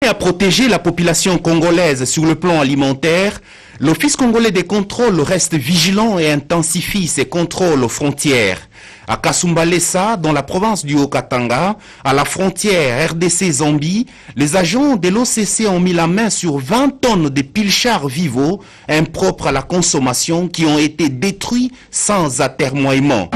À protéger la population congolaise sur le plan alimentaire, l'Office congolais des contrôles reste vigilant et intensifie ses contrôles aux frontières. À Kasumbalesa, dans la province du Haut-Katanga, à la frontière RDC-Zambie, les agents de l'OCC ont mis la main sur 20 tonnes de pilchards vivaux impropres à la consommation qui ont été détruits sans atermoiement.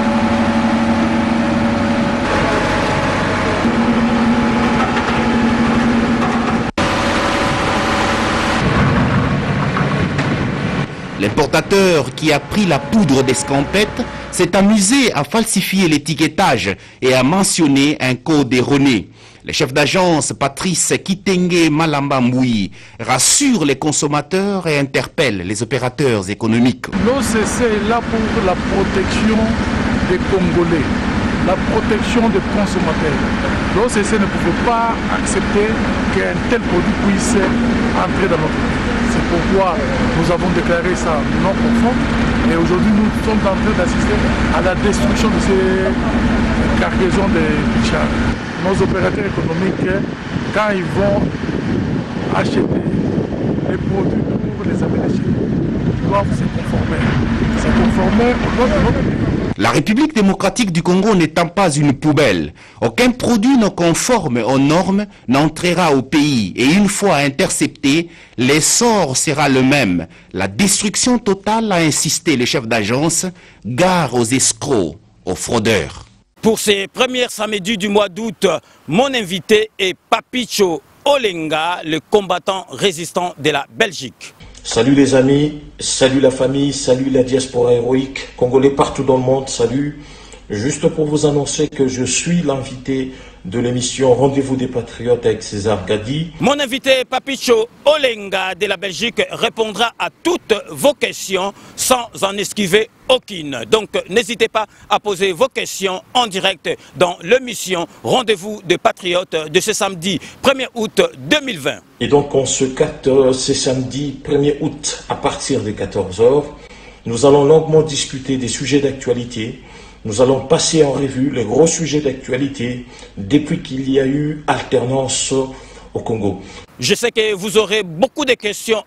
L'importateur qui a pris la poudre d'escampette s'est amusé à falsifier l'étiquetage et à mentionner un code erroné. Le chef d'agence Patrice Kitenge Malamba Mboui rassure les consommateurs et interpelle les opérateurs économiques. L'OCC est là pour la protection des Congolais, la protection des consommateurs. L'OCC ne pouvait pas accepter qu'un tel produit puisse entrer dans notre pays. C'est pourquoi nous avons déclaré ça non conforme et aujourd'hui nous sommes en train d'assister à la destruction de ces cargaisons de pilchards. Nos opérateurs économiques, quand ils vont acheter les produits pour les amener chez nous, doivent se conformer. Se conformer au nom de notre pays. La République démocratique du Congo n'étant pas une poubelle, aucun produit non conforme aux normes n'entrera au pays et une fois intercepté, l'essor sera le même. La destruction totale, a insisté le chef d'agence, gare aux escrocs, aux fraudeurs. Pour ces premiers samedis du mois d'août, mon invité est Papicho Olenga, le combattant résistant de la Belgique. Salut les amis, salut la famille, salut la diaspora héroïque, congolais partout dans le monde, salut. Juste pour vous annoncer que je suis l'invité de l'émission Rendez-vous des Patriotes avec César Gadi. Mon invité Papicho Olenga de la Belgique répondra à toutes vos questions sans en esquiver aucune. Donc n'hésitez pas à poser vos questions en direct dans l'émission Rendez-vous des Patriotes de ce samedi 1er août 2020. Et donc on se capte ce samedi 1er août à partir de 14 h. Nous allons longuement discuter des sujets d'actualité. Nous allons passer en revue les gros sujets d'actualité depuis qu'il y a eu alternance au Congo. Je sais que vous aurez beaucoup de questions.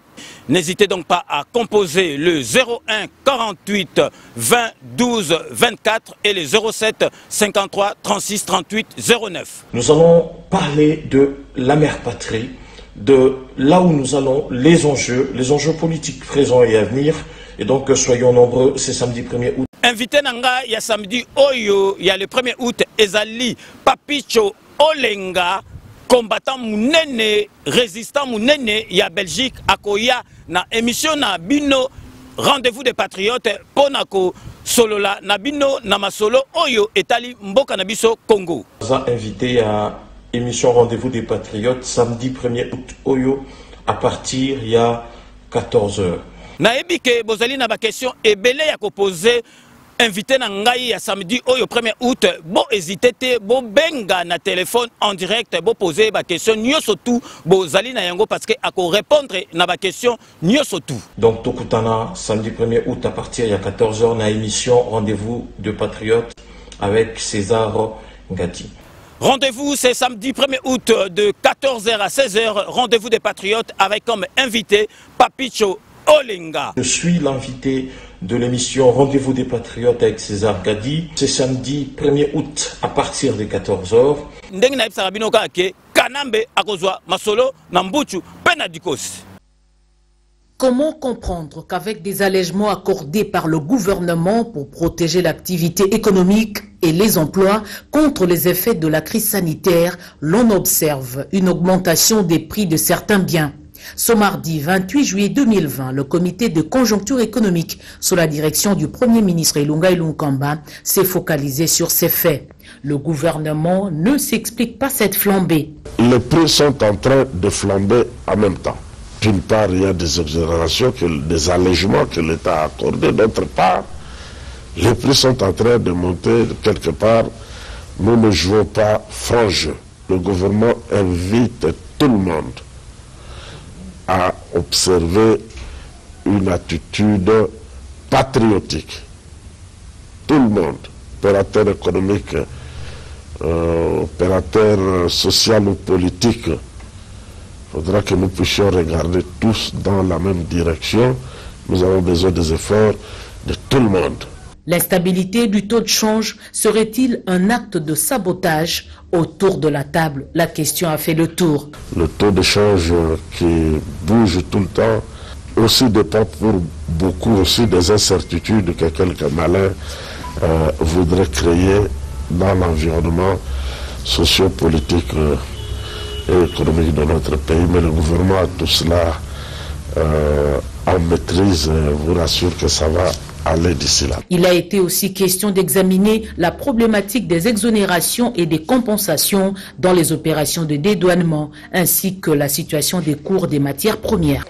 N'hésitez donc pas à composer le 01 48 20 12 24 et le 07 53 36 38 09. Nous allons parler de la mère patrie, de là où nous allons, les enjeux politiques présents et à venir. Et donc soyons nombreux, c'est samedi 1er août. Invité Nanga, il y a samedi Oyo, il y a le 1er août, Ezali Papicho Olenga, combattant Mounene, résistant Mounene, il y a Belgique, Akoya, na émission na Bino, Rendez-vous des Patriotes, Ponako, Solola, na Bino, na Masolo, Oyo, Etali, Mboka Nabiso, Congo. Nous avons invité à émission Rendez-vous des Patriotes, samedi 1er août, Oyo, à partir, il y a 14 h. Naebi ke bozali na ba question ebele ya ko poser invité na ngai ya samedi oyo 1er août bo hésiter te bo benga na téléphone en direct bo poser ba question nyoso tout bozali na yango parce que ako répondre na ba question nyoso tout. Donc tokutana samedi 1er août à partir il y a 14 h na émission Rendez-vous de Patriotes avec César Gadi. Rendez-vous, c'est samedi 1er août de 14 h à 16 h. Rendez-vous des Patriotes avec comme invité Papicho Olenga. Je suis l'invité de l'émission Rendez-vous des Patriotes avec César Gadi. C'est samedi 1er août à partir de 14 h. Comment comprendre qu'avec des allègements accordés par le gouvernement pour protéger l'activité économique et les emplois contre les effets de la crise sanitaire, l'on observe une augmentation des prix de certains biens? Ce mardi 28 juillet 2020, le comité de conjoncture économique sous la direction du Premier ministre Ilunga Ilunkamba s'est focalisé sur ces faits. Le gouvernement ne s'explique pas cette flambée. Les prix sont en train de flamber en même temps. D'une part, il y a des exonérations, des allègements que l'État a accordés. D'autre part, les prix sont en train de monter quelque part. Nous ne jouons pas franc jeu. Le gouvernement invite tout le monde à observer une attitude patriotique tout le monde, opérateur économique, opérateur social ou politique. Il faudra que nous puissions regarder tous dans la même direction. Nous avons besoin des efforts de tout le monde. L'instabilité du taux de change serait-il un acte de sabotage? Autour de la table, la question a fait le tour. Le taux de change qui bouge tout le temps aussi dépend pour beaucoup aussi des incertitudes que quelques malins voudraient créer dans l'environnement sociopolitique et économique de notre pays. Mais le gouvernement a tout cela en maîtrise. Vous rassure que ça va aller d'ici là. Il a été aussi question d'examiner la problématique des exonérations et des compensations dans les opérations de dédouanement, ainsi que la situation des cours des matières premières.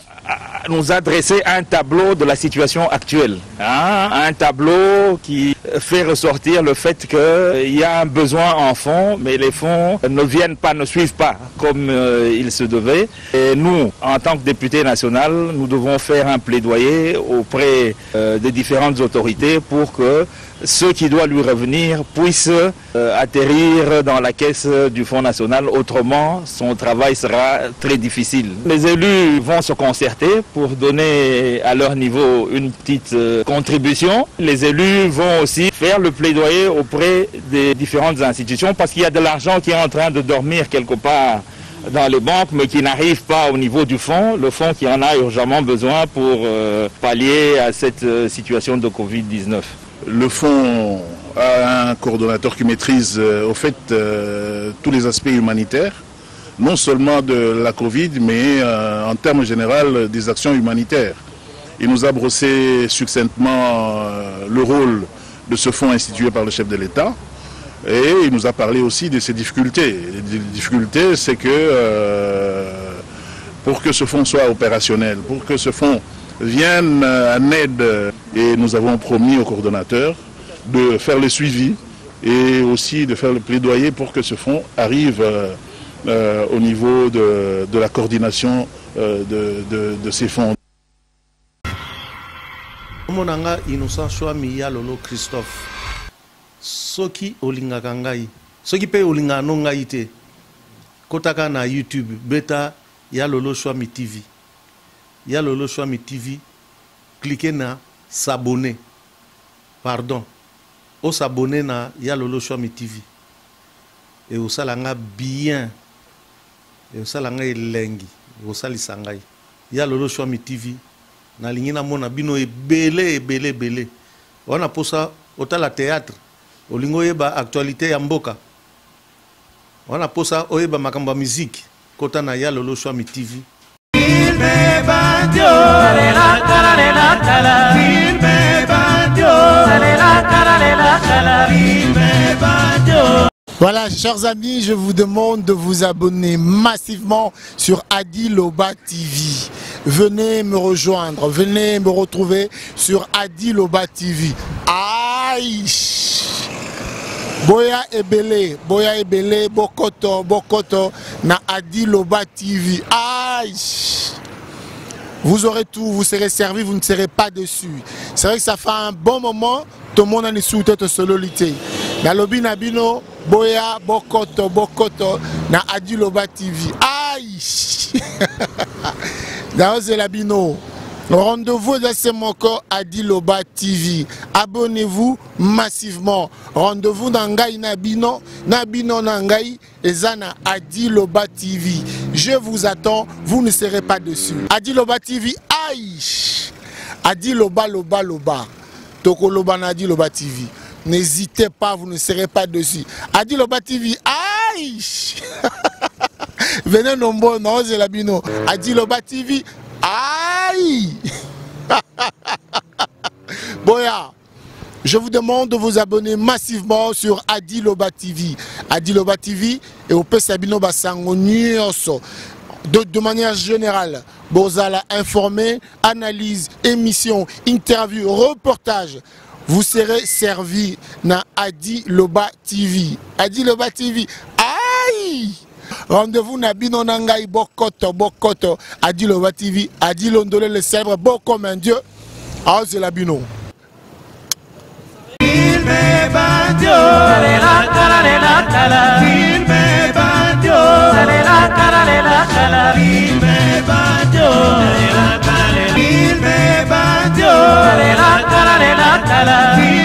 Nous adresser un tableau de la situation actuelle, un tableau qui fait ressortir le fait qu'il y a un besoin en fonds, mais les fonds ne suivent pas comme il se devait. Et nous, en tant que député national, nous devons faire un plaidoyer auprès des différentes autorités pour que ce qui doit lui revenir puisse atterrir dans la caisse du Fonds national. Autrement, son travail sera très difficile. Les élus vont se concerter pour donner à leur niveau une petite contribution. Les élus vont aussi faire le plaidoyer auprès des différentes institutions parce qu'il y a de l'argent qui est en train de dormir quelque part dans les banques, mais qui n'arrive pas au niveau du fonds, le fonds qui en a urgemment besoin pour pallier à cette situation de Covid-19. Le fonds a un coordonnateur qui maîtrise au fait tous les aspects humanitaires, non seulement de la Covid, mais en termes généraux des actions humanitaires. Il nous a brossé succinctement le rôle de ce fonds institué par le chef de l'État et il nous a parlé aussi de ses difficultés. Les difficultés, c'est que pour que ce fonds soit opérationnel, pour que ce fonds viennent en aide, et nous avons promis au coordonnateur de faire le suivi et aussi de faire le plaidoyer pour que ce fonds arrive au niveau de la coordination de ces fonds. Monanga Innocent Chouami Yalolo Christophe soki olingaka ngai soki pe olinga no ngai te kotaka na YouTube beta Yalolo Chouami TV. Yalolo Chouami TV, cliquez na s'abonner. Pardon. Au s'abonner na Yalolo Chouami TV. Et au salanga bien. Et au salanga elengi. Et au salisangai. Yalolo Chouami TV. Na lingina mona bino ebele. On a pour ça au la théâtre. Au lingo yeba actualité ya mboka. On a pour ça oyeba makamba musique. Kota na Yalolo Chouami TV. Voilà, chers amis, je vous demande de vous abonner massivement sur Adi Loba TV. Venez me rejoindre, venez me retrouver sur Adi Loba TV. Aïe! Boya Ebele, Bokoto, na Adi Loba TV. Aïe! Vous aurez tout, vous serez servi, vous ne serez pas déçus. C'est vrai que ça fait un bon moment, tout le monde a une sous-tête sololité. Na lobi nabino, Boya, Bokoto, na Adi Loba TV. Aïe! Dans Zelabino. Rendez-vous dans ce moko Adi Loba TV. Abonnez-vous massivement. Rendez-vous dans Ngai Nabino Nangai et Zana Adi Loba TV. Je vous attends, vous ne serez pas dessus. Adi Loba TV, aïe! Adi Loba. Toko Loba na Adi Loba TV. N'hésitez pas, vous ne serez pas dessus. Adi Loba TV, aïe! Venez nombreux, non, Zelabino. Adi Loba TV, aïe! Boya, je vous demande de vous abonner massivement sur Adi Loba TV. Adi Loba TV et au Pesabino Basango Nyonso. De manière générale, Bozala informé, analyse, émission, interview, reportage. Vous serez servi na Adi Loba TV. Adi Loba TV, aïe! Rendez-vous na bino nangai bokoto Adi Loba TV. Adi Londole le célèbre beau comme un dieu. Ah, c'est la bino. bandio, la cara le la cala, filme bandio, la cara le la cala, filme bandio, la cara le filme bandio, la cara le la cala.